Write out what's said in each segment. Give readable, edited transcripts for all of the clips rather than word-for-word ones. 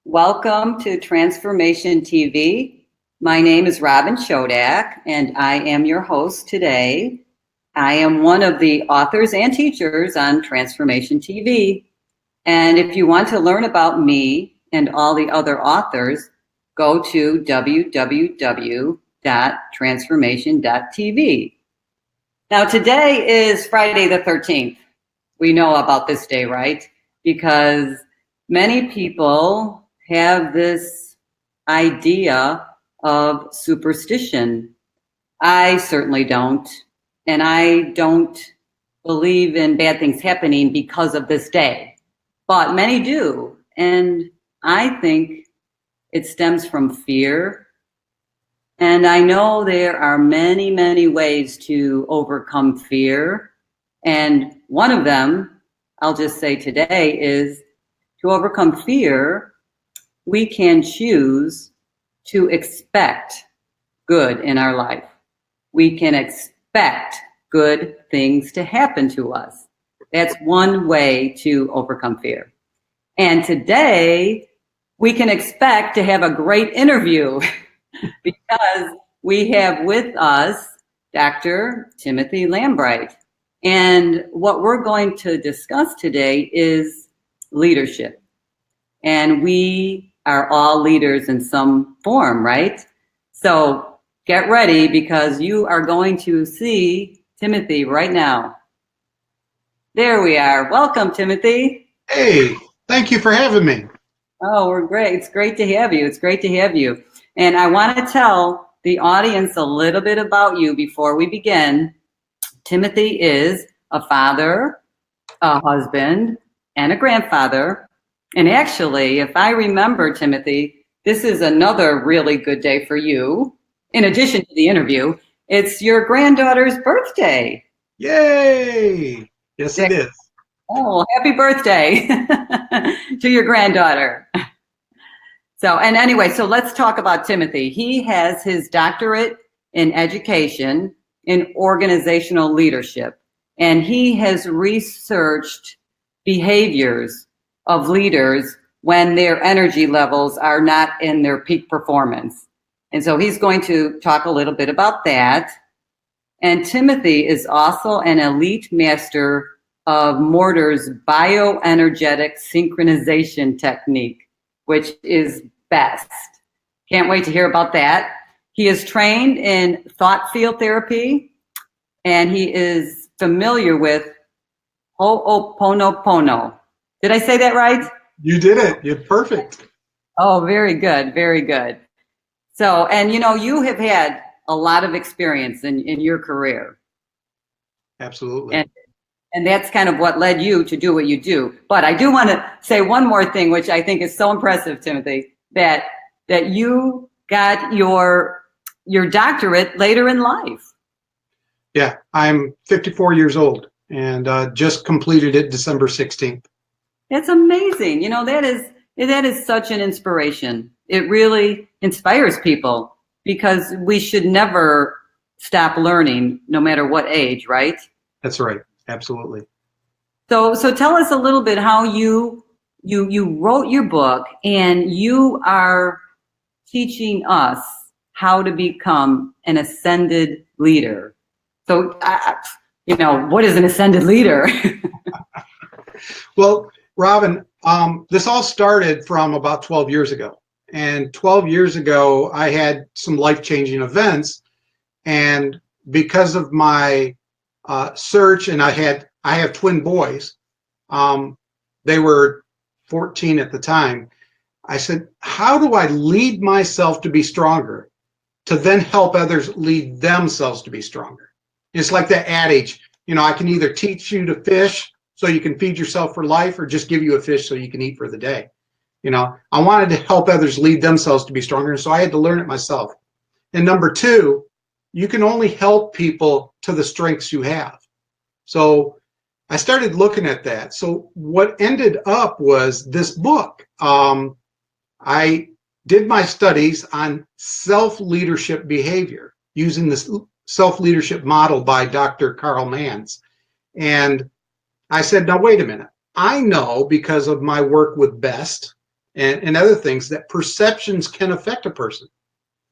Welcome to Transformation TV. My name is Robin Chodak, and I am your host today. I am one of the authors and teachers on Transformation TV. And if you want to learn about me and all the other authors, go to www.transformation.tv. Now, today is Friday the 13th. We know about this day, right? Because many people have this idea of superstition. I certainly don't. And I don't believe in bad things happening because of this day. But many do. And I think it stems from fear. And I know there are many, many ways to overcome fear. And one of them, I'll just say today, is to overcome fear, we can choose to expect good in our life. We can expect good things to happen to us. That's one way to overcome fear. And today, we can expect to have a great interview because we have with us Dr. Timothy Lambright. And what we're going to discuss today is leadership. And we are all leaders in some form, right? So get ready because you are going to see Timothy right now. There we are. Welcome, Timothy. Hey, thank you for having me. Oh, we're great. It's great to have you. It's great to have you. And I want to tell the audience a little bit about you before we begin. Timothy is a father, a husband, and a grandfather. And actually, if I remember, Timothy, this is another really good day for you. In addition to the interview, it's your granddaughter's birthday. Yay! Yes, it is. Oh, happy birthday to your granddaughter. So let's talk about Timothy. He has his doctorate in education in organizational leadership, and he has researched behaviors of leaders when their energy levels are not in their peak performance. And so he's going to talk a little bit about that. And Timothy is also an elite master of Mortar's bioenergetic synchronization technique, which is best. Can't wait to hear about that. He is trained in thought field therapy, and he is familiar with Ho'oponopono. Did I say that right? You did it. You're perfect. Oh, very good. Very good. So, and you have had a lot of experience in your career. Absolutely. And that's kind of what led you to do what you do. But I do want to say one more thing, which I think is so impressive, Timothy, that you got your doctorate later in life. Yeah, I'm 54 years old and just completed it December 16th. That's amazing. That is such an inspiration. It really inspires people because we should never stop learning no matter what age, right? That's right. Absolutely. So tell us a little bit how you wrote your book and you are teaching us how to become an ascended leader. So, what is an ascended leader? Well, Robin, this all started from about 12 years ago. And 12 years ago, I had some life-changing events. And because of my search, and I have twin boys, they were 14 at the time. I said, how do I lead myself to be stronger to then help others lead themselves to be stronger? It's like that adage, I can either teach you to fish so you can feed yourself for life or just give you a fish so you can eat for the day. I wanted to help others lead themselves to be stronger. And so I had to learn it myself. And number two, you can only help people to the strengths you have. So I started looking at that. So what ended up was this book. I did my studies on self-leadership behavior using this self-leadership model by Dr. Carl Manns. And I said, now, wait a minute. I know because of my work with BEST and other things, that perceptions can affect a person.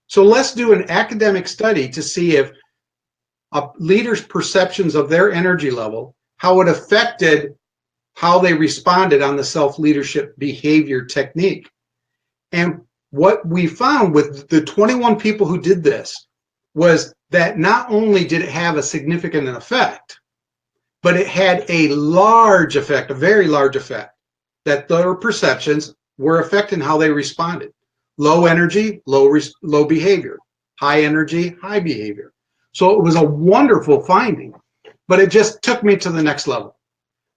So let's do an academic study to see if a leader's perceptions of their energy level, how it affected how they responded on the self-leadership behavior technique. And what we found with the 21 people who did this was that not only did it have a significant effect, but it had a large effect, a very large effect, that their perceptions were affecting how they responded. Low energy, low behavior. High energy, high behavior. So it was a wonderful finding, but it just took me to the next level.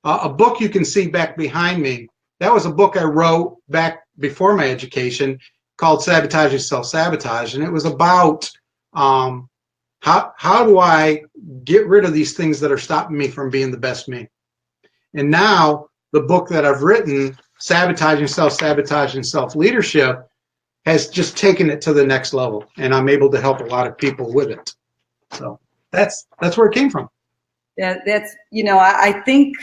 A book you can see back behind me, that was a book I wrote back before my education called Sabotaging Self-Sabotage, and it was about how do I get rid of these things that are stopping me from being the best me. And now the book that I've written, Sabotaging Self-Sabotage and Self-Leadership, has just taken it to the next level, and I'm able to help a lot of people with it. So that's where it came from. Yeah, that's, I think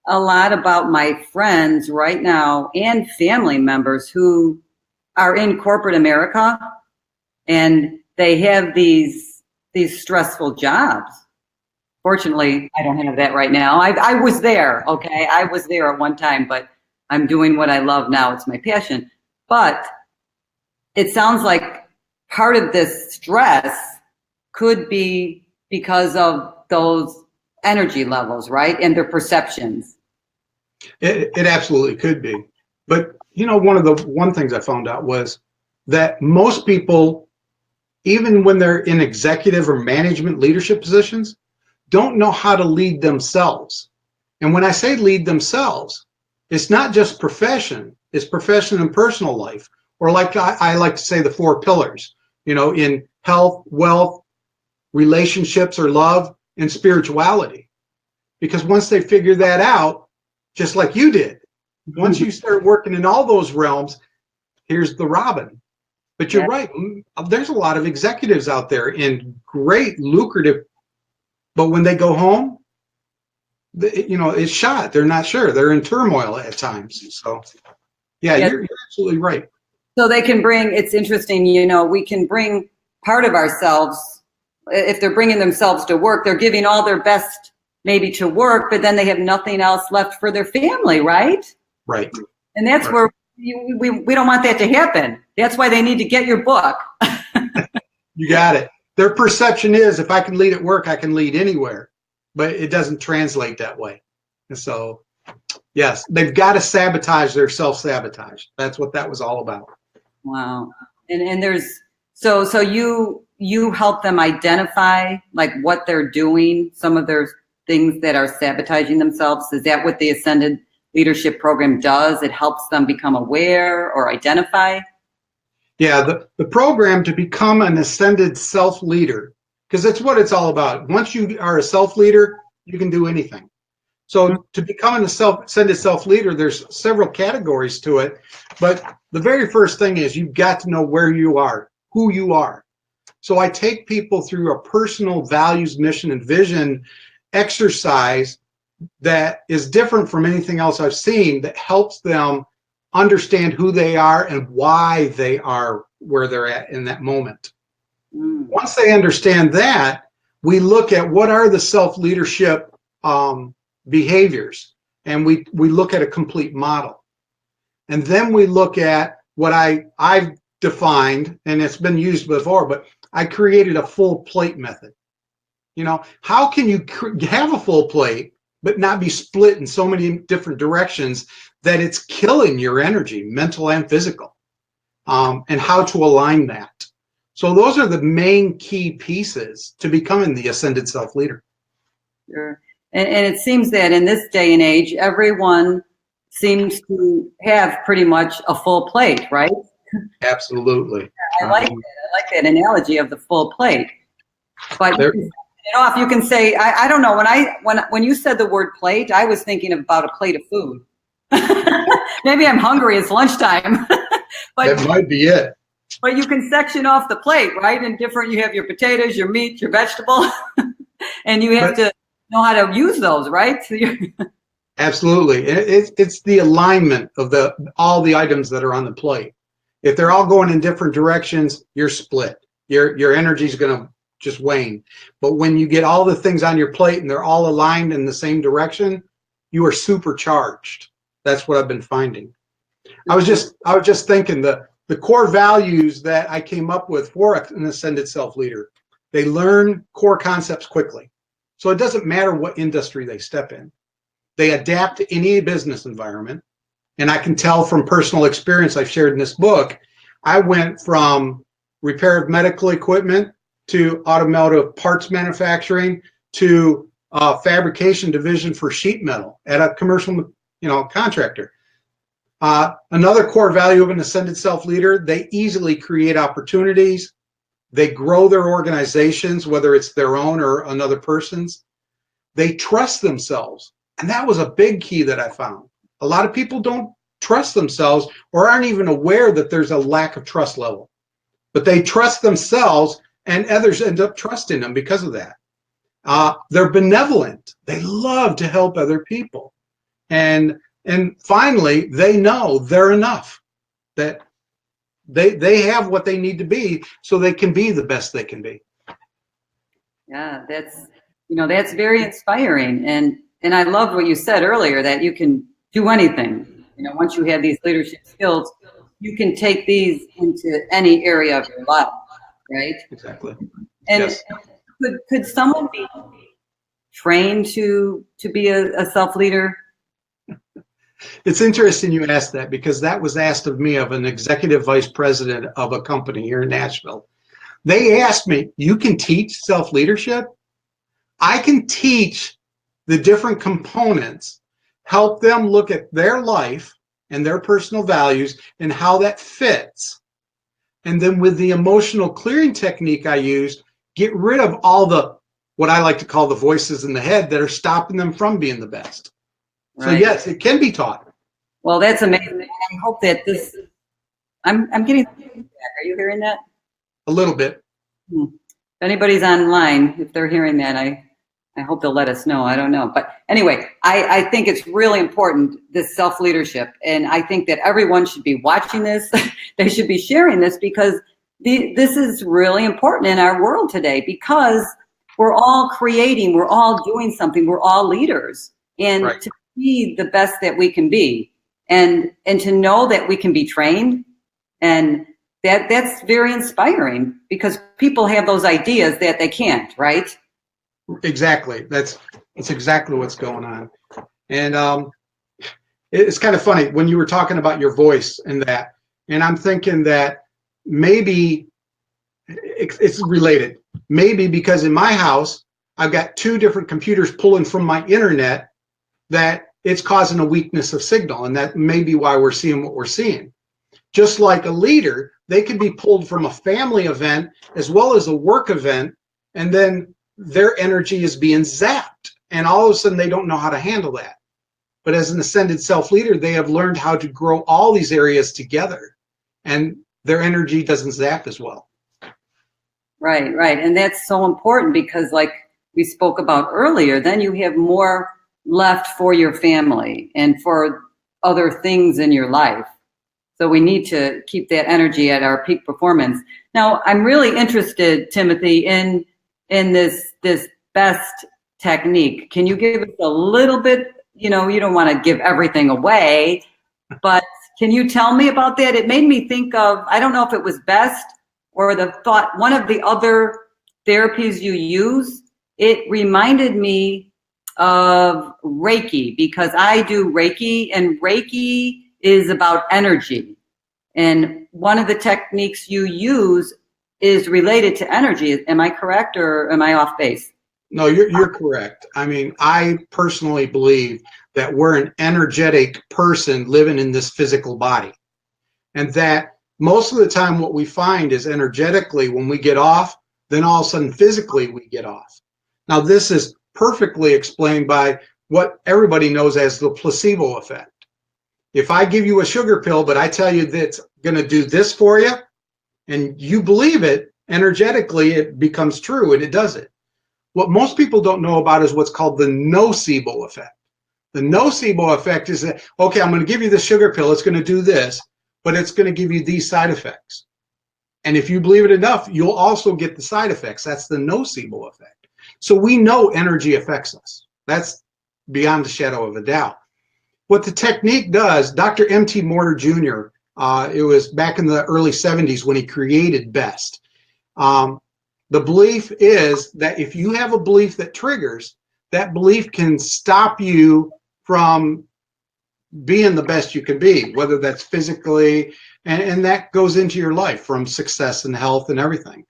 a lot about my friends right now and family members who are in corporate America, and they have these stressful jobs. Fortunately, I don't have that right now. I was there, okay? I was there at one time, but I'm doing what I love now. It's my passion. But it sounds like part of this stress could be because of those energy levels, right? And their perceptions. It absolutely could be. But, one things I found out was that most people, even when they're in executive or management leadership positions, don't know how to lead themselves. And when I say lead themselves, it's not just profession, it's profession and personal life. Or like I like to say, the 4 pillars, in health, wealth, relationships or love, and spirituality. Because once they figure that out, just like you did, once you start working in all those realms, here's the Robin. But you're right. There's a lot of executives out there in great lucrative, but when they go home, it's shot. They're not sure. They're in turmoil at times. So, you're absolutely right. So they can bring, it's interesting, we can bring part of ourselves. If they're bringing themselves to work, they're giving all their best maybe to work, but then they have nothing else left for their family, right? Right. And that's where we don't want that to happen. That's why they need to get your book. You got it. Their perception is, if I can lead at work, I can lead anywhere, but it doesn't translate that way. And so, yes, they've got to sabotage their self-sabotage. That's what that was all about. Wow. And there's, so you help them identify like what they're doing, some of their things that are sabotaging themselves. Is that what the Ascended Leadership Program does? It helps them become aware or identify? Yeah, the program to become an ascended self-leader, because that's what it's all about. Once you are a self-leader, you can do anything. So to become an ascended self-leader, there's several categories to it. But the very first thing is you've got to know where you are, who you are. So I take people through a personal values, mission, and vision exercise that is different from anything else I've seen, that helps them understand who they are and why they are where they're at in that moment. Once they understand that, we look at what are the self-leadership behaviors, and we look at a complete model. And then we look at what I've defined, and it's been used before, but I created a full plate method. How can you have a full plate but not be split in so many different directions that it's killing your energy, mental and physical, and how to align that. So those are the main key pieces to becoming the ascended self-leader. Sure. And it seems that in this day and age, everyone seems to have pretty much a full plate, right? Absolutely. I like that analogy of the full plate. But you can say, I don't know, when you said the word plate, I was thinking about a plate of food. Maybe I'm hungry, it's lunchtime. But that might be it. But you can section off the plate, right? And you have your potatoes, your meat, your vegetable, and you have to know how to use those, right? Absolutely. It's the alignment of all the items that are on the plate. If they're all going in different directions, you're split. Your energy is going to just wane. But when you get all the things on your plate and they're all aligned in the same direction, you are supercharged. That's what I've been finding. I was just thinking the core values that I came up with for an ascended self-leader. They learn core concepts quickly. So it doesn't matter what industry they step in. They adapt to any business environment. And I can tell from personal experience I've shared in this book, I went from repair of medical equipment to automotive parts manufacturing to fabrication division for sheet metal at a commercial, contractor. Another core value of an ascended self-leader, they easily create opportunities. They grow their organizations, whether it's their own or another person's. They trust themselves. And that was a big key that I found. A lot of people don't trust themselves or aren't even aware that there's a lack of trust level. But they trust themselves and others end up trusting them because of that. They're benevolent. They love to help other people. And finally, they know they're enough, that they have what they need to be so they can be the best they can be. Yeah, that's very inspiring. And I love what you said earlier, that you can do anything. Once you have these leadership skills, you can take these into any area of your life, right? Exactly. And yes. could someone be trained to be a self-leader? It's interesting you asked that, because that was asked of me, of an executive vice president of a company here in Nashville. They asked me, you can teach self-leadership? I can teach the different components, help them look at their life and their personal values and how that fits. And then with the emotional clearing technique I use, get rid of all what I like to call the voices in the head that are stopping them from being the best. Right. So yes, it can be taught. Well, that's amazing. I hope that I'm getting feedback. Are you hearing that? A little bit. If anybody's online, if they're hearing that, I hope they'll let us know. I don't know. But anyway, I think it's really important, this self-leadership. And I think that everyone should be watching this. They should be sharing this, because this is really important in our world today, because we're all creating, we're all doing something, we're all leaders. And right. To be the best that we can be, and to know that we can be trained, and that's very inspiring, because people have those ideas that they can't, right? Exactly. That's exactly what's going on. And it's kind of funny when you were talking about your voice and that, and I'm thinking that maybe it's related. Maybe because in my house, I've got two different computers pulling from my internet, that it's causing a weakness of signal, and that may be why we're seeing what we're seeing. Just like a leader, they can be pulled from a family event as well as a work event, and then their energy is being zapped, and all of a sudden they don't know how to handle that. But as an ascended self-leader, they have learned how to grow all these areas together, and their energy doesn't zap as well. Right. And that's so important, because like we spoke about earlier, then you have more left for your family and for other things in your life. So we need to keep that energy at our peak performance. Now, I'm really interested, Timothy, in this best technique. Can you give us a little bit? You don't want to give everything away, but can you tell me about that? It made me think of, I don't know if it was best or one of the other therapies you use. It reminded me of Reiki, because I do Reiki, and Reiki is about energy. And one of the techniques you use is related to energy. Am I correct, or am I off base? No, you're correct. I mean, I personally believe that we're an energetic person living in this physical body. And that most of the time what we find is energetically, when we get off, then all of a sudden physically we get off. Now, this is perfectly explained by what everybody knows as the placebo effect. If I give you a sugar pill, but I tell you that it's going to do this for you, and you believe it, energetically it becomes true, and it does it. What most people don't know about is what's called the nocebo effect. The nocebo effect is that, okay, I'm going to give you the sugar pill. It's going to do this, but it's going to give you these side effects. And if you believe it enough, you'll also get the side effects. That's the nocebo effect. So we know energy affects us. That's beyond a shadow of a doubt. What the technique does, Dr. M.T. Morter Jr., it was back in the early 70s when he created BEST. The belief is that if you have a belief that triggers, that belief can stop you from being the best you can be, whether that's physically, and that goes into your life from success and health and everything.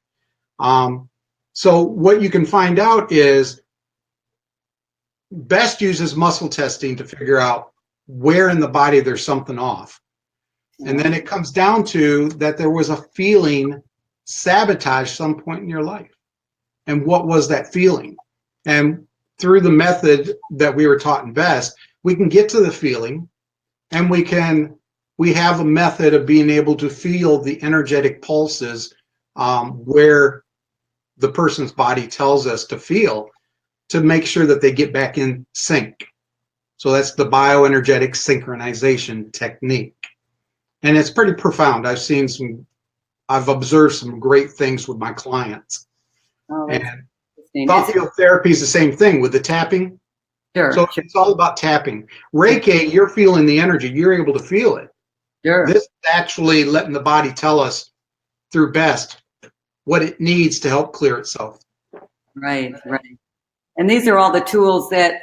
So what you can find out is BEST uses muscle testing to figure out where in the body there's something off. And then it comes down to that there was a feeling sabotage some point in your life. And what was that feeling? And through the method that we were taught in BEST, we can get to the feeling, and we have a method of being able to feel the energetic pulses where the person's body tells us to feel, to make sure that they get back in sync. So that's the bioenergetic synchronization technique. And it's pretty profound. I've observed some great things with my clients. Oh, and thought field therapy is the same thing with the tapping. Sure. So it's all about tapping. Reiki, you're feeling the energy. You're able to feel it. Sure. This is actually letting the body tell us through BEST what it needs to help clear itself. Right, right. And these are all the tools that,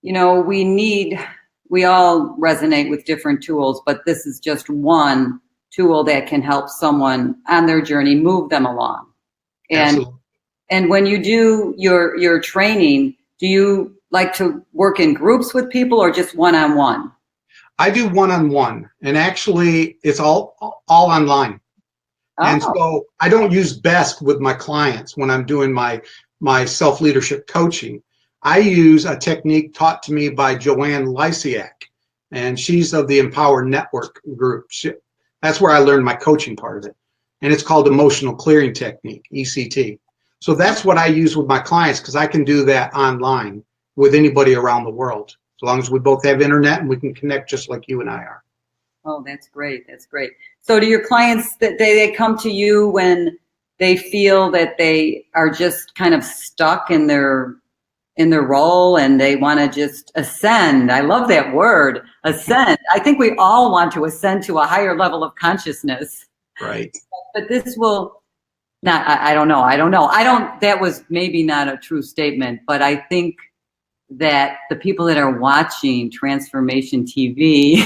we need. We all resonate with different tools, but this is just one tool that can help someone on their journey, move them along. Absolutely. And when you do your training, do you like to work in groups with people or just one-on-one? I do one-on-one, and actually it's all online. Oh. And so I don't use BEST with my clients when I'm doing my self-leadership coaching. I use a technique taught to me by Joanne Lysiak, and she's of the Empower Network group. That's where I learned my coaching part of it. And it's called Emotional Clearing Technique, ECT. So that's what I use with my clients, because I can do that online with anybody around the world, as long as we both have internet and we can connect just like you and I are. Oh, that's great. That's great. So do your clients, that they come to you when they feel that they are just kind of stuck in their role and they want to just ascend? I love that word, ascend. I think we all want to ascend to a higher level of consciousness. Right. But this will not, I don't know. That was maybe not a true statement, but I think that the people that are watching Transformation TV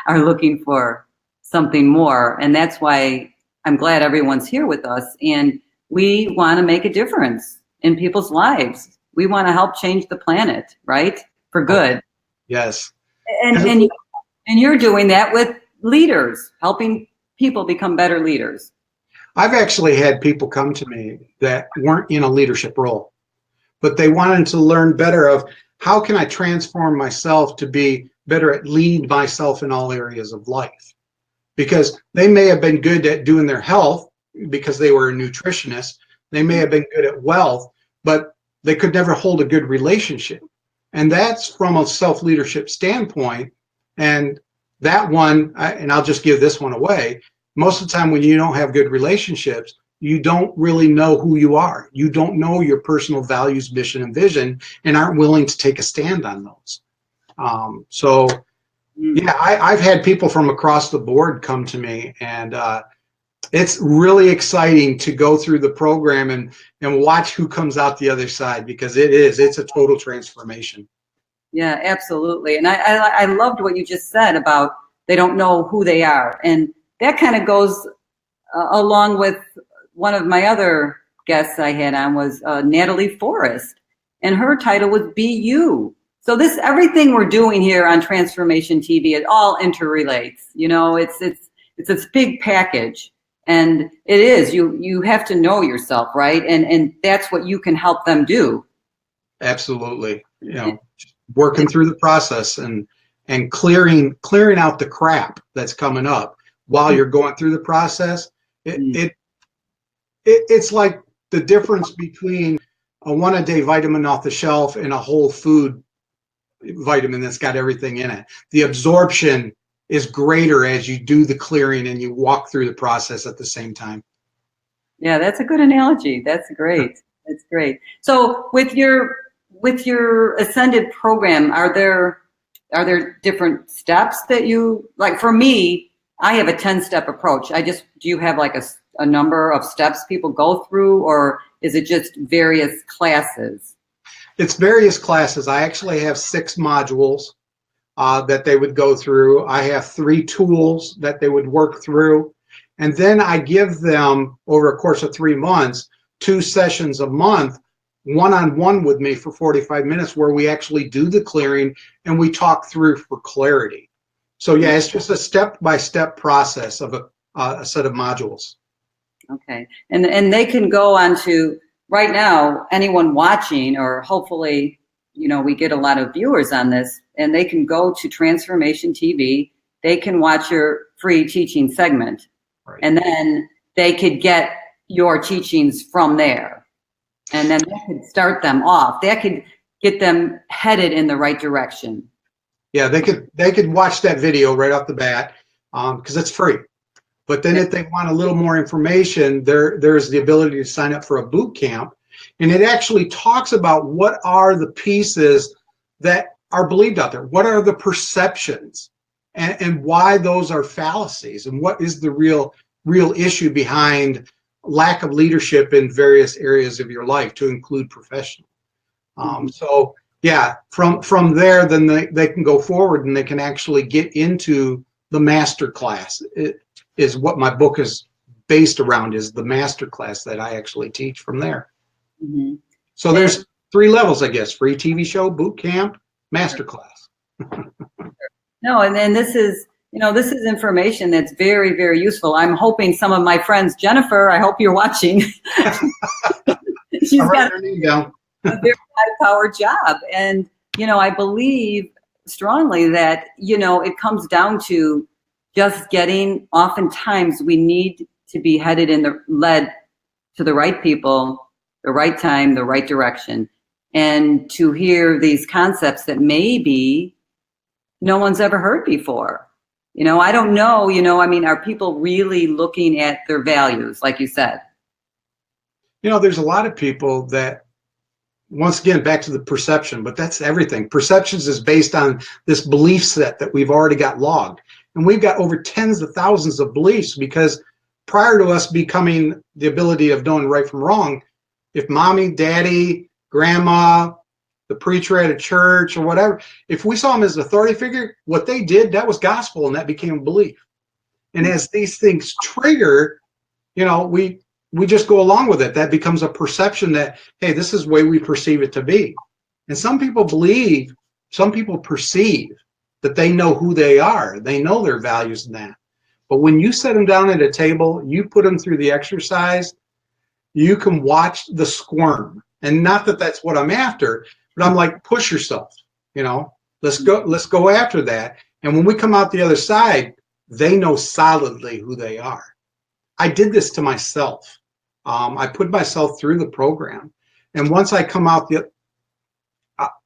are looking for something more. And that's why I'm glad everyone's here with us. And we want to make a difference in people's lives. We want to help change the planet, right? For good. Yes. And you're doing that with leaders, helping people become better leaders. I've actually had people come to me that weren't in a leadership role, but they wanted to learn better of how can I transform myself to be better at lead myself in all areas of life? Because they may have been good at doing their health because they were a nutritionist. They may have been good at wealth, but they could never hold a good relationship. And that's from a self-leadership standpoint. And that one, and I'll just give this one away, most of the time when you don't have good relationships, you don't really know who you are. You don't know your personal values, mission, and vision, and aren't willing to take a stand on those. Yeah, I've had people from across the board come to me, and it's really exciting to go through the program and watch who comes out the other side, because it's a total transformation. Yeah, absolutely. And I loved what you just said about they don't know who they are. And that kind of goes along with one of my other guests I had on was Natalie Forrest, and her title was Be You. So everything we're doing here on Transformation TV, it all interrelates. It's this big package, and it is. You have to know yourself, right? And that's what you can help them do. Absolutely. Working through the process and clearing out the crap that's coming up while you're going through the process. It's like the difference between a one-a-day vitamin off the shelf and a whole food vitamin that's got everything in it. The absorption is greater as you do the clearing and you walk through the process at the same time. Yeah, that's a good analogy. That's great. That's great. So with your Ascended program, are there different steps that you like? For me, I have a 10-step approach. Do you have like a number of steps people go through, or is it just various classes? It's various classes. I actually have 6 modules that they would go through. I have 3 tools that they would work through. And then I give them, over a course of 3 months, 2 sessions a month, one-on-one with me for 45 minutes, where we actually do the clearing and we talk through for clarity. So yeah, it's just a step-by-step process of a set of modules. Okay. And they can go on to, right now, anyone watching, or hopefully, we get a lot of viewers on this, and they can go to Transformation TV. They can watch your free teaching segment, right, and then they could get your teachings from there. And then that could start them off. That could get them headed in the right direction. Yeah, they could watch that video right off the bat, because it's free. But then if they want a little more information, there's the ability to sign up for a boot camp. And it actually talks about what are the pieces that are believed out there. What are the perceptions, and why those are fallacies, and what is the real issue behind lack of leadership in various areas of your life, to include professional. So yeah, from there, then they can go forward and they can actually get into the master class. It is what my book is based around, is the master class that I actually teach from there. Mm-hmm. So there's 3 levels, I guess: free TV show, boot camp, master class. No, and then this is information that's very, very useful. I'm hoping some of my friends, Jennifer, I hope you're watching. She's got her name down. A very high-powered job. And, I believe strongly that, it comes down to just oftentimes we need to be led to the right people, the right time, the right direction, and to hear these concepts that maybe no one's ever heard before. I don't know, are people really looking at their values, like you said? There's a lot of people that, once again, back to the perception, but that's everything. Perceptions is based on this belief set that we've already got logged. And we've got over tens of thousands of beliefs, because prior to us becoming the ability of knowing right from wrong, if mommy, daddy, grandma, the preacher at a church or whatever, if we saw them as an authority figure, what they did, that was gospel, and that became a belief. And as these things trigger, we just go along with it. That becomes a perception that, hey, this is the way we perceive it to be. And some people perceive that they know who they are. They know their values and that. But when you set them down at a table, you put them through the exercise, you can watch the squirm. And not that that's what I'm after, but I'm like, push yourself, let's go after that. And when we come out the other side, they know solidly who they are. I did this to myself. I put myself through the program. And once I come out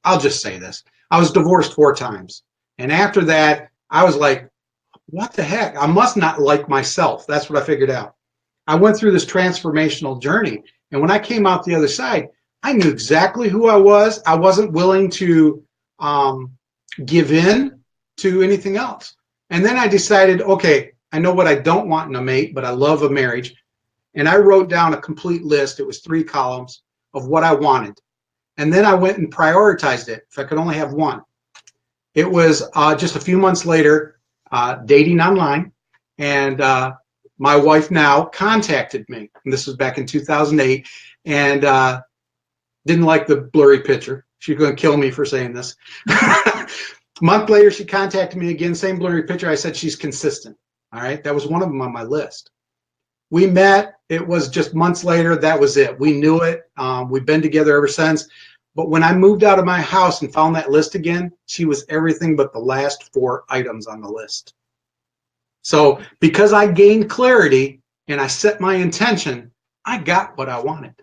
I'll just say this. I was divorced 4 times. And after that, I was like, what the heck? I must not like myself. That's what I figured out. I went through this transformational journey. And when I came out the other side, I knew exactly who I was. I wasn't willing to give in to anything else. And then I decided, okay, I know what I don't want in a mate, but I love a marriage. And I wrote down a complete list. It was 3 columns of what I wanted. And then I went and prioritized it. If I could only have one. It was just a few months later, dating online. And my wife now contacted me. And this was back in 2008. And didn't like the blurry picture. She's going to kill me for saying this. A month later, she contacted me again, same blurry picture. I said, she's consistent. All right. That was one of them on my list. We met. It was just months later. That was it. We knew it. We've been together ever since. But when I moved out of my house and found that list again, she was everything but the last 4 items on the list. So because I gained clarity and I set my intention, I got what I wanted.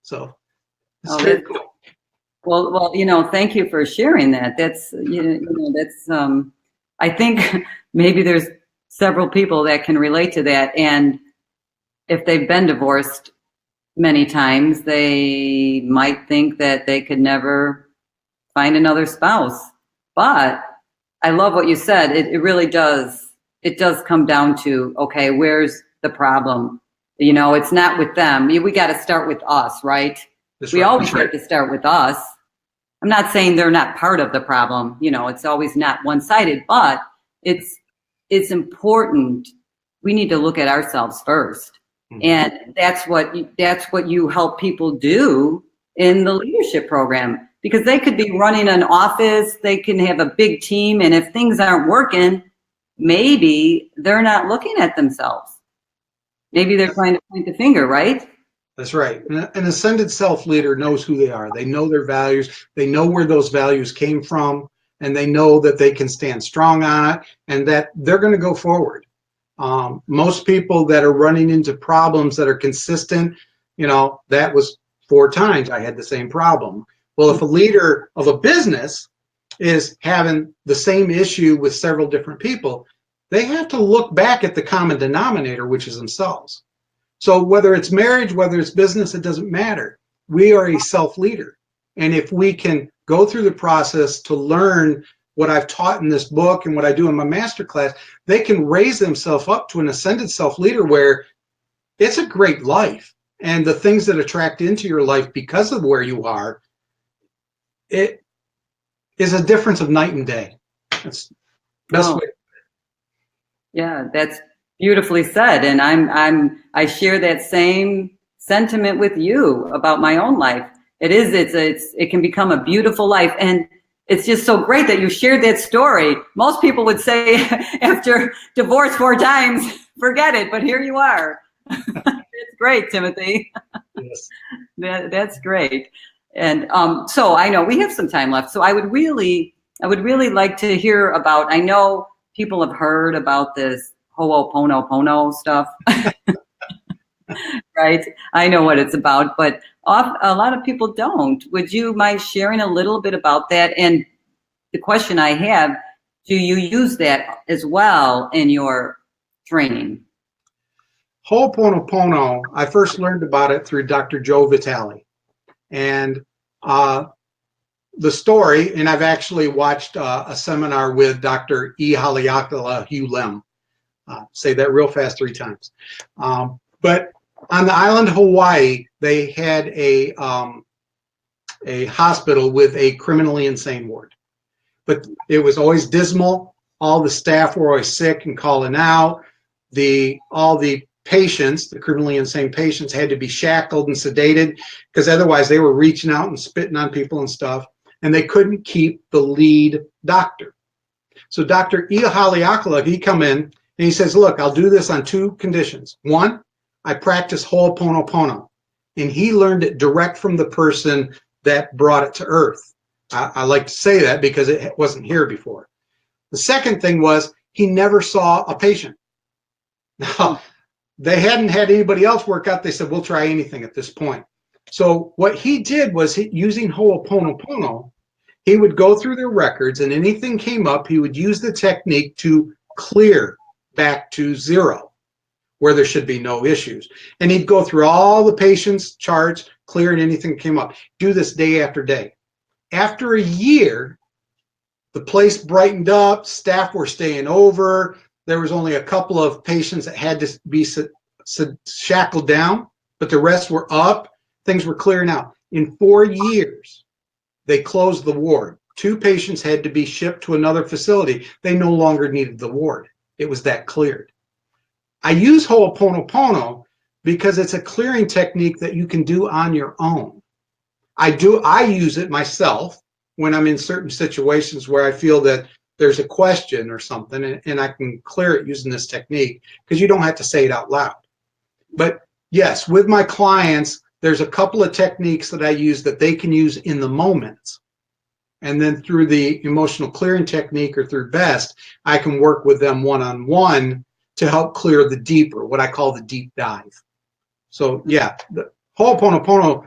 So it's very cool. Well, thank you for sharing that. That's, I think maybe there's several people that can relate to that. And if they've been divorced many times, they might think that they could never find another spouse. But I love what you said. It really does. It does come down to, okay, where's the problem? It's not with them. We got to start with us, right? We always have to start with us. I'm not saying they're not part of the problem. It's always not one-sided, but it's important. We need to look at ourselves first. Mm-hmm. And that's what you help people do in the leadership program, because they could be running an office, they can have a big team, and if things aren't working, maybe they're not looking at themselves. Maybe they're trying to point the finger, right? That's right. An ascended self-leader knows who they are. They know their values. They know where those values came from, and they know that they can stand strong on it and that they're going to go forward. Most people that are running into problems that are consistent, that was 4 times I had the same problem. Well, if a leader of a business is having the same issue with several different people, they have to look back at the common denominator, which is themselves. So whether it's marriage, whether it's business, it doesn't matter. We are a self-leader. And if we can go through the process to learn what I've taught in this book and what I do in my masterclass, they can raise themselves up to an ascended self-leader where it's a great life. And the things that attract into your life because of where you are, it is a difference of night and day. That's the best way. Yeah, that's beautifully said. And I share that same sentiment with you about my own life. It can become a beautiful life. And it's just so great that you shared that story. Most people would say after divorce 4 times, forget it, but here you are. It's great, Timothy. Yes. That's great. And so I know we have some time left. So I would really like to hear about, I know people have heard about this Ho'oponopono stuff, right? I know what it's about, but a lot of people don't. Would you mind sharing a little bit about that? And the question I have, do you use that as well in your training? Ho'oponopono, I first learned about it through Dr. Joe Vitale. And the story, and I've actually watched a seminar with Dr. E. Haleakala Hugh Lem. Say that real fast 3 times. But on the island of Hawaii, they had a hospital with a criminally insane ward. But it was always dismal. All the staff were always sick and calling out. All the patients, the criminally insane patients, had to be shackled and sedated because otherwise they were reaching out and spitting on people and stuff. And they couldn't keep the lead doctor. So Dr. E. Haleakala, he come in and he says, look, I'll do this on 2 conditions. 1, I practice Ho'oponopono. And he learned it direct from the person that brought it to earth. I like to say that because it wasn't here before. The second thing was he never saw a patient. Now, they hadn't had anybody else work out. They said, we'll try anything at this point. So what he did was using Ho'oponopono, he would go through their records and anything came up, he would use the technique to clear back to 0, where there should be no issues. And he'd go through all the patients' charts, clearing anything that came up. Do this day after day. After a year, the place brightened up, staff were staying over. There was only a couple of patients that had to be shackled down, but the rest were up. Things were clearing out. In 4 years, they closed the ward. 2 patients had to be shipped to another facility. They no longer needed the ward. It was that cleared. I use Ho'oponopono because it's a clearing technique that you can do on your own. I use it myself when I'm in certain situations where I feel that there's a question or something, and I can clear it using this technique because you don't have to say it out loud. But yes, with my clients, there's a couple of techniques that I use that they can use in the moment. And then through the emotional clearing technique or through BEST, I can work with them one-on-one to help clear the deeper, what I call the deep dive. So yeah, the Ho'oponopono,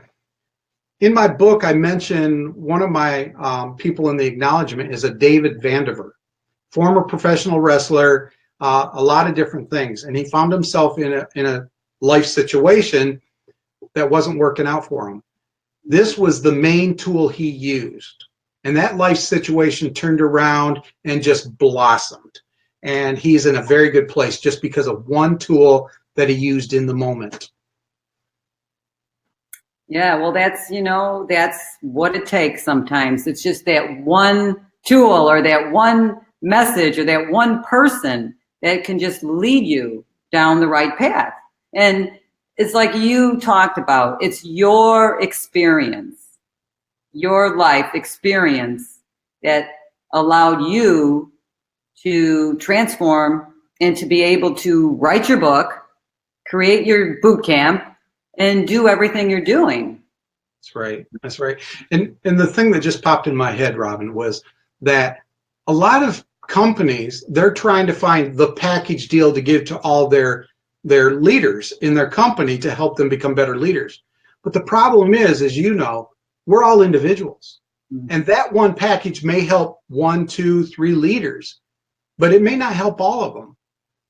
In my book, I mention one of my people in the acknowledgement is a David Vandiver, former professional wrestler, a lot of different things. And he found himself in a life situation that wasn't working out for him. This was the main tool he used. And that life situation turned around and just blossomed. And he's in a very good place just because of one tool that he used in the moment. Yeah, well, that's, that's what it takes sometimes. It's just that one tool or that one message or that one person that can just lead you down the right path. And it's like you talked about, it's your experience, your life experience that allowed you to transform and to be able to write your book, create your boot camp, and do everything you're doing. That's right. That's right. And the thing that just popped in my head, Robin, was that a lot of companies, they're trying to find the package deal to give to all their leaders in their company to help them become better leaders. But the problem is, as you know, we're all individuals. Mm-hmm. And that one package may help 1, 2, 3 leaders, but it may not help all of them.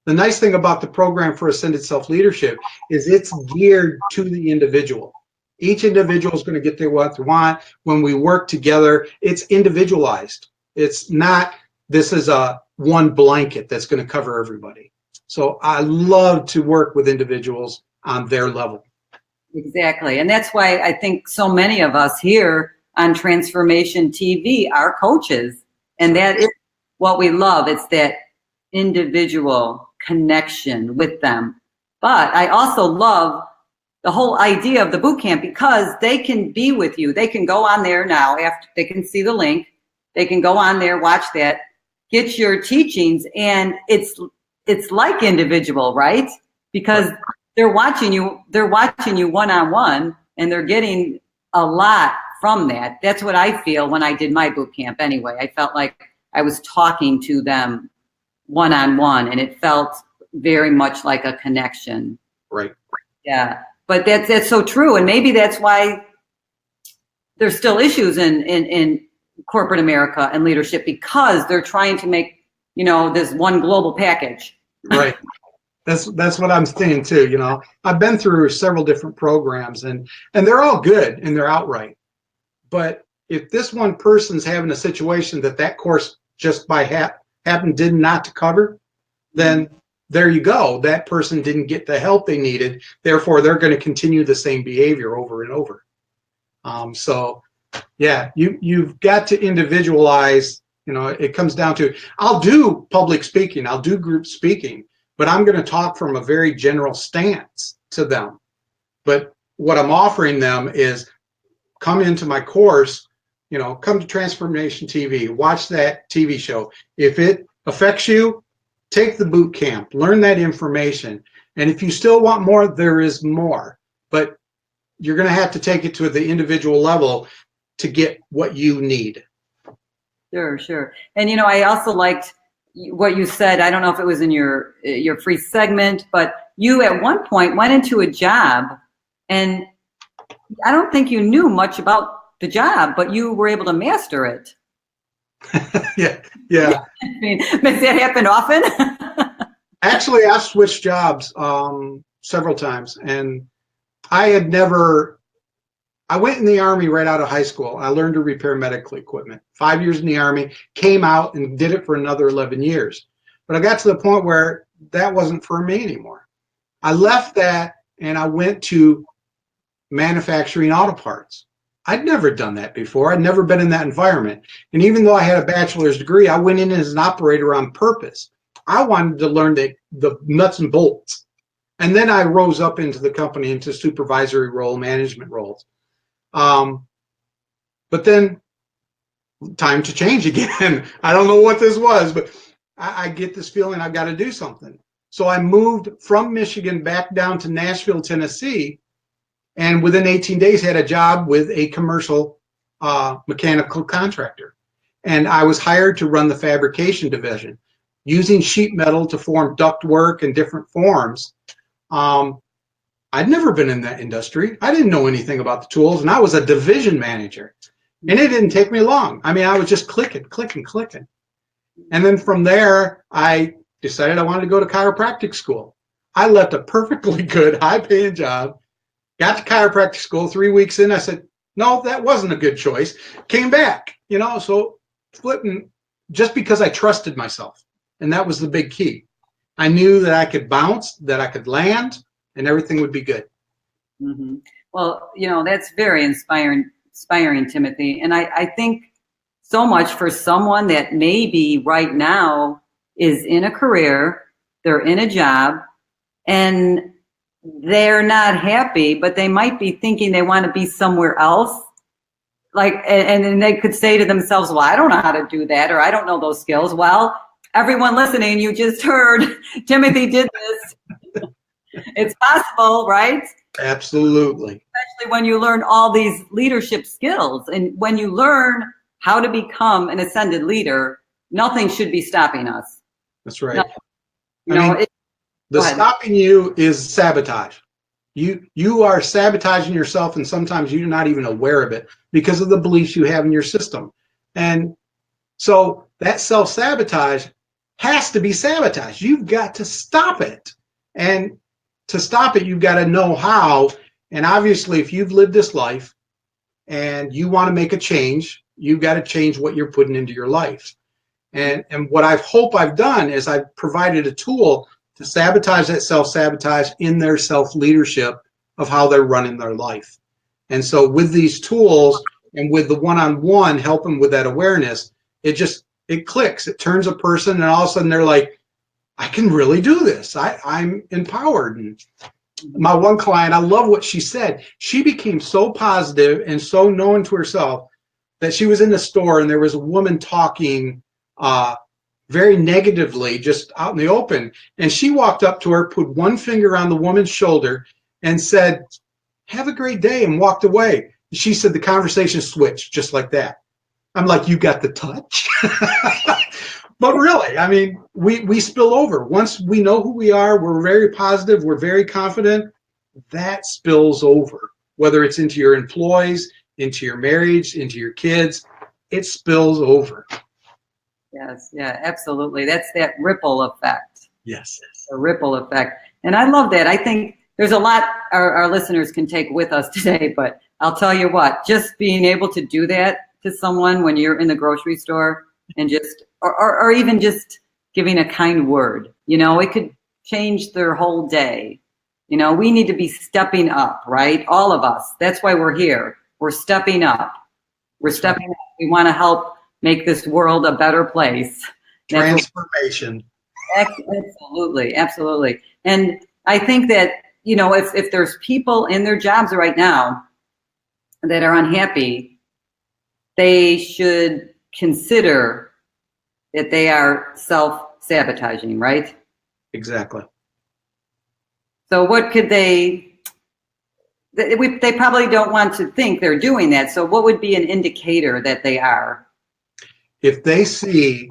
The nice thing about the program for Ascended Self-Leadership is it's geared to the individual. Each individual is going to get what they want. When we work together, it's individualized. It's not, this is a one blanket that's going to cover everybody. So I love to work with individuals on their level. Exactly. And that's why I think so many of us here on Transformation TV are coaches. And that is what we love. It's that individual connection with them. But I also love the whole idea of the boot camp because they can be with you. They can go on there now after they can see the link. They can go on there, watch that, get your teachings, and it's like individual, right? Because they're watching you one-on-one, and they're getting a lot from that. That's what I feel when I did my boot camp anyway. I felt like I was talking to them one-on-one, and it felt very much like a connection. Right. Yeah. But that's so true. And maybe that's why there's still issues in corporate America and leadership, because they're trying to make, this one global package. Right. That's what I'm saying too. I've been through several different programs and they're all good and they're outright. But if this one person's having a situation that course just by happened did not to cover, then there you go. That person didn't get the help they needed. Therefore, they're going to continue the same behavior over and over. So, yeah, you've got to individualize. It comes down to, I'll do public speaking, I'll do group speaking, but I'm going to talk from a very general stance to them. But what I'm offering them is come into my course, come to Transformation TV, watch that TV show. If it affects you, take the boot camp, learn that information. And if you still want more, there is more. But you're going to have to take it to the individual level to get what you need. Sure. And, I also liked what you said. I don't know if it was in your free segment, but you at one point went into a job, and I don't think you knew much about the job, but you were able to master it. Yeah. I mean, does that happen often? Actually, I've switched jobs several times, and I went in the Army right out of high school. I learned to repair medical equipment. 5 years in the Army, came out and did it for another 11 years. But I got to the point where that wasn't for me anymore. I left that and I went to manufacturing auto parts. I'd never done that before. I'd never been in that environment. And even though I had a bachelor's degree, I went in as an operator on purpose. I wanted to learn the nuts and bolts. And then I rose up into the company, into supervisory role, management roles. But then time to change again. I don't know what this was, but I get this feeling I've got to do something. So I moved from Michigan back down to Nashville, Tennessee, and within 18 days had a job with a commercial mechanical contractor. And I was hired to run the fabrication division, using sheet metal to form ductwork and different forms. I I'd never been in that industry. I didn't know anything about the tools, and I was a division manager. And it didn't take me long. I mean, I was just clicking. And then from there, I decided I wanted to go to chiropractic school. I left a perfectly good, high-paying job, got to chiropractic school. 3 weeks in, I said, no, that wasn't a good choice. Came back, so flipping just because I trusted myself. And that was the big key. I knew that I could bounce, that I could land, and everything would be good. Mm-hmm. Well, that's very inspiring, Timothy. And I think so much for someone that maybe right now is in a career, they're in a job, and they're not happy, but they might be thinking they want to be somewhere else. And then they could say to themselves, well, I don't know how to do that, or I don't know those skills. Well, everyone listening, you just heard Timothy did this. It's possible, right? Absolutely. Especially when you learn all these leadership skills, and when you learn how to become an ascended leader, nothing should be stopping us. That's right. The stopping you is sabotage. You are sabotaging yourself, and sometimes you're not even aware of it because of the beliefs you have in your system. And so that self-sabotage has to be sabotage. You've got to stop it. And to stop it, you've got to know how. And obviously, if you've lived this life and you want to make a change, you've got to change what you're putting into your life. And what I hope I've done is I've provided a tool to sabotage that self-sabotage in their self-leadership of how they're running their life. And so with these tools and with the one-on-one helping with that awareness, it clicks. It turns a person, and all of a sudden they're like, I can really do this. I'm empowered. And my one client, I love what she said. She became so positive and so knowing to herself that she was in the store and there was a woman talking very negatively just out in the open. And she walked up to her, put one finger on the woman's shoulder and said, have a great day, and walked away. She said the conversation switched just like that. I'm like, you got the touch? But really, I mean, we spill over. Once we know who we are, we're very positive, we're very confident, that spills over. Whether it's into your employees, into your marriage, into your kids, it spills over. Yes, yeah, absolutely. That's that ripple effect. Yes. A ripple effect. And I love that. I think there's a lot our listeners can take with us today, but I'll tell you what, just being able to do that to someone when you're in the grocery store and just, or even just giving a kind word, it could change their whole day. We need to be stepping up, right? All of us. That's why we're here. We're stepping up. We're stepping up. We want to help make this world a better place. Transformation. Absolutely. And I think that, if there's people in their jobs right now that are unhappy, they should consider that they are self-sabotaging, right? Exactly. So what could they probably don't want to think they're doing that. So what would be an indicator that they are? If they see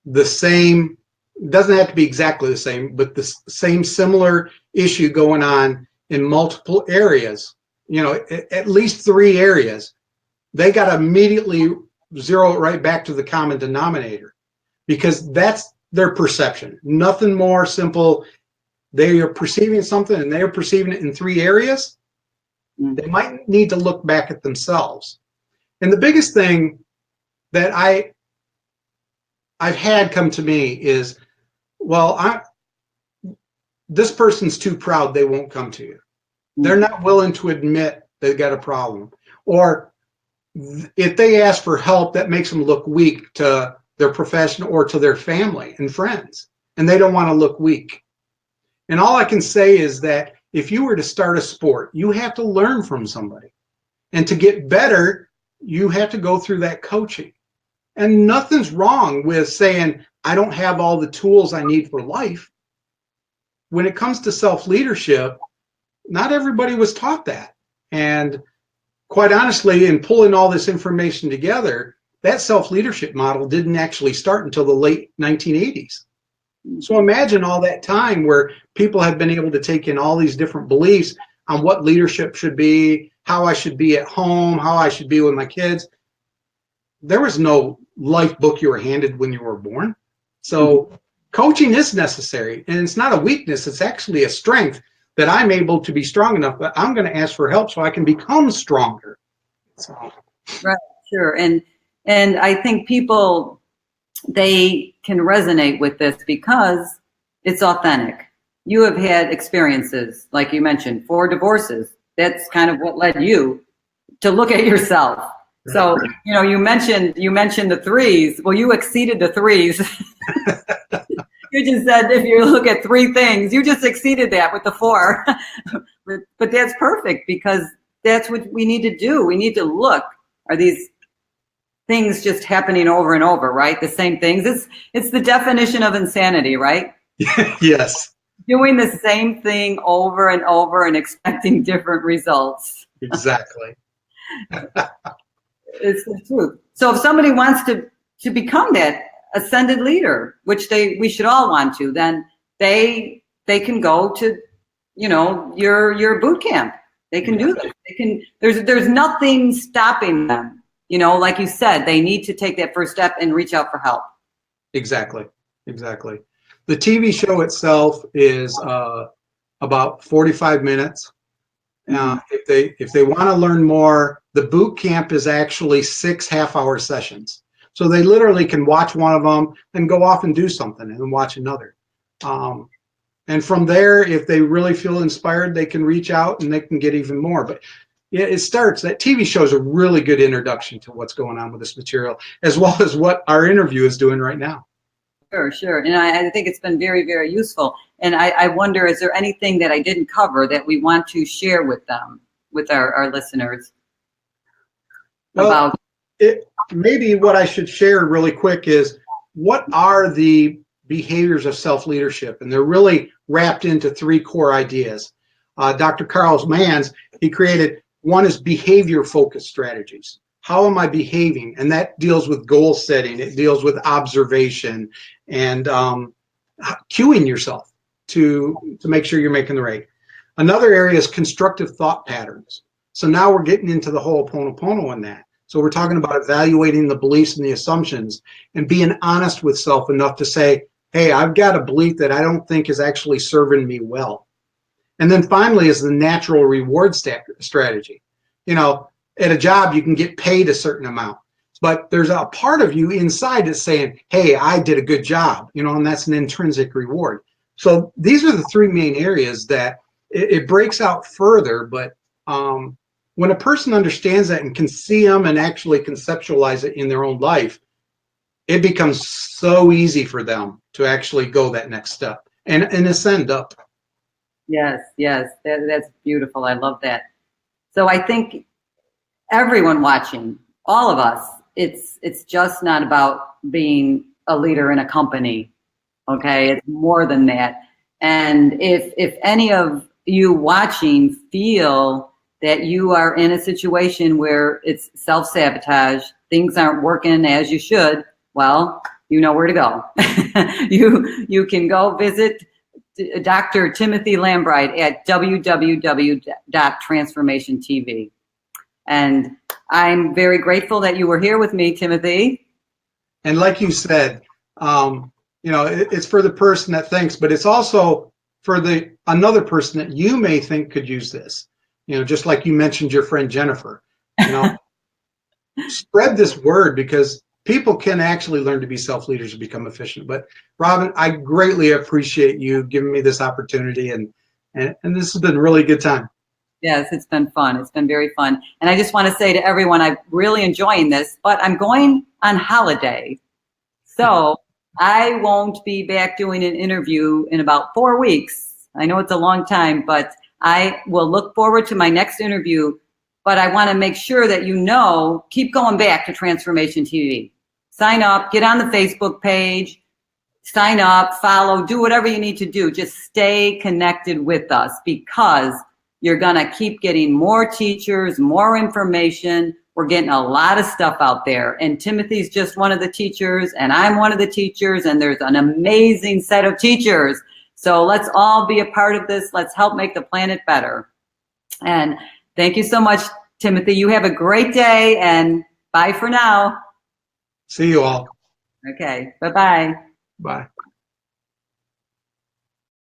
the same, doesn't have to be exactly the same, but the same similar issue going on in multiple areas, at least 3 areas, they got to immediately zero it right back to the common denominator, because that's their perception. Nothing more simple. They are perceiving something and they are perceiving it in 3 areas. They might need to look back at themselves. And the biggest thing that I've had come to me is, well, this person's too proud, they won't come to you. They're not willing to admit they've got a problem. Or if they ask for help, that makes them look weak to their profession or to their family and friends, and they don't want to look weak. And all I can say is that if you were to start a sport, you have to learn from somebody. And to get better, you have to go through that coaching. And nothing's wrong with saying, I don't have all the tools I need for life. When it comes to self-leadership, not everybody was taught that. And quite honestly, in pulling all this information together, that self-leadership model didn't actually start until the late 1980s. So imagine all that time where people have been able to take in all these different beliefs on what leadership should be, how I should be at home, how I should be with my kids. There was no life book you were handed when you were born. So coaching is necessary, and it's not a weakness. It's actually a strength that I'm able to be strong enough, but I'm going to ask for help so I can become stronger. So. Right, sure. And I think people, they can resonate with this because it's authentic. You have had experiences, like you mentioned, 4 divorces. That's kind of what led you to look at yourself. So, you mentioned the 3s. Well, you exceeded the 3s. You just said if you look at 3 things, you just exceeded that with the 4. But that's perfect, because that's what we need to do. We need to look. Are these things just happening over and over, right? The same things. It's the definition of insanity, right? Yes. Doing the same thing over and over and expecting different results. Exactly. It's the truth. So if somebody wants to become that ascended leader, which we should all want to, then they can go to, your boot camp. They can do this. They can. There's nothing stopping them. Like you said, they need to take that first step and reach out for help. Exactly. The TV show itself is about 45 minutes. If they want to learn more, the boot camp is actually 6 half-hour sessions. So they literally can watch one of them and go off and do something and then watch another. And from there, if they really feel inspired, they can reach out and they can get even more. But yeah, that TV show is a really good introduction to what's going on with this material, as well as what our interview is doing right now. Sure. And I think it's been very, very useful. And I wonder, is there anything that I didn't cover that we want to share with them, with our listeners? Well, maybe what I should share really quick is, what are the behaviors of self-leadership? And they're really wrapped into 3 core ideas. Dr. Carl Manns, he created, one is behavior-focused strategies. How am I behaving? And that deals with goal setting. It deals with observation and cueing yourself to make sure you're making the right. Another area is constructive thought patterns. So now we're getting into the whole Ho'oponopono in that. So we're talking about evaluating the beliefs and the assumptions and being honest with self enough to say, hey, I've got a belief that I don't think is actually serving me well. And then finally is the natural reward strategy. At a job, you can get paid a certain amount, but there's a part of you inside that's saying, hey, I did a good job, and that's an intrinsic reward. So these are the 3 main areas that it breaks out further, but when a person understands that and can see them and actually conceptualize it in their own life, it becomes so easy for them to actually go that next step and ascend up. Yes, that's beautiful. I love that. So I think everyone watching, all of us, it's just not about being a leader in a company. Okay, it's more than that. And if any of you watching feel that you are in a situation where it's self-sabotage, things aren't working as you should, well, you know where to go. You can go visit Dr. Timothy Lambright at www.transformationtv. And I'm very grateful that you were here with me, Timothy. And like you said, it's for the person that thinks, but it's also for another person that you may think could use this. Just like you mentioned your friend Jennifer. Spread this word, because people can actually learn to be self-leaders and become efficient. But Robin, I greatly appreciate you giving me this opportunity, and this has been a really good time. Yes, it's been fun. It's been very fun. And I just want to say to everyone, I'm really enjoying this, but I'm going on holiday. So I won't be back doing an interview in about 4 weeks. I know it's a long time, but I will look forward to my next interview. But I want to make sure that keep going back to Transformation TV. Sign up, get on the Facebook page, sign up, follow, do whatever you need to do. Just stay connected with us, because you're going to keep getting more teachers, more information. We're getting a lot of stuff out there. And Timothy's just one of the teachers, and I'm one of the teachers, and there's an amazing set of teachers. So let's all be a part of this. Let's help make the planet better. And thank you so much, Timothy. You have a great day, and bye for now. See you all. Okay, bye-bye. Bye.